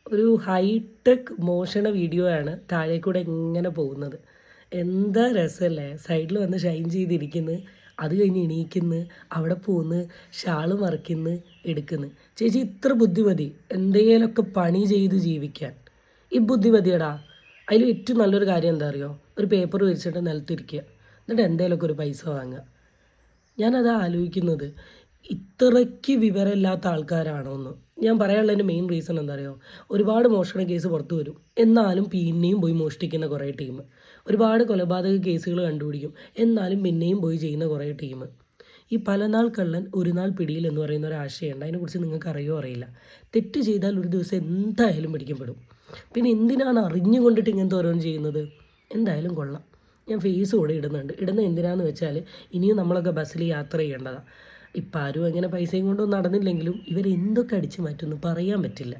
ഒരു ഹൈടെക് മോഷണ വീഡിയോ ആണ് താഴെ കൂടെ ഇങ്ങനെ പോകുന്നത്. എന്താ രസമല്ലേ! സൈഡിൽ വന്ന് ഷൈൻ ചെയ്തിരിക്കുന്നു. അത് കഴിഞ്ഞ് എണീക്കുന്നു, അവിടെ പോകുന്നു, ഷാള് മറിക്കുന്നു, എടുക്കുന്നു. ചേച്ചി ഇത്ര ബുദ്ധിമതി എന്തേലൊക്കെ പണി ചെയ്ത് ജീവിക്കാൻ. ഈ ബുദ്ധി മതിയെടാ. അതിൽ ഏറ്റവും നല്ലൊരു കാര്യം എന്താ അറിയോ? ഒരു പേപ്പർ വിരിച്ചിട്ട് നിലത്തിരിക്കുക. എന്നിട്ട് എന്തേലൊക്കെ ഒരു പൈസ വാങ്ങുക. ഞാനതാ ആലോചിക്കുന്നത്. ഇത്രയ്ക്ക് വിവരമില്ലാത്ത ആൾക്കാരാണോന്ന്. ഞാൻ പറയാനുള്ളതിൻ്റെ മെയിൻ റീസൺ എന്താ അറിയോ? ഒരുപാട് മോഷണ കേസ് പുറത്തു വരും. എന്നാലും പിന്നെയും പോയി മോഷ്ടിക്കുന്ന കുറേ ടീം. ഒരുപാട് കൊലപാതക കേസുകൾ കണ്ടുപിടിക്കും. എന്നാലും പിന്നെയും പോയി ചെയ്യുന്ന കുറേ ടീം. ഈ പലനാൾ കള്ളൻ ഒരു നാൾ പിടിയിൽ എന്ന് പറയുന്ന ഒരു ആശയമുണ്ട്. അതിനെക്കുറിച്ച് നിങ്ങൾക്ക് അറിയോ അറിയില്ല. തെറ്റ് ചെയ്താൽ ഒരു ദിവസം എന്തായാലും പിടിക്കപ്പെടും. പിന്നെ എന്തിനാണ് അറിഞ്ഞുകൊണ്ടിട്ട് ഇങ്ങനത്തെ ഓരോന്ന് ചെയ്യുന്നത്? എന്തായാലും കൊള്ളാം. ഞാൻ ഫേസ് കൂടെ ഇടുന്നുണ്ട്. ഇടുന്നത് എന്തിനാന്ന് വെച്ചാൽ ഇനിയും നമ്മളൊക്കെ ബസ്സിൽ യാത്ര ചെയ്യേണ്ടതാണ്. ഇപ്പം ആരും അങ്ങനെ പൈസയും കൊണ്ടൊന്നും നടന്നില്ലെങ്കിലും ഇവരെന്തൊക്കെ അടിച്ചു മാറ്റുമെന്ന് പറയാൻ പറ്റില്ല.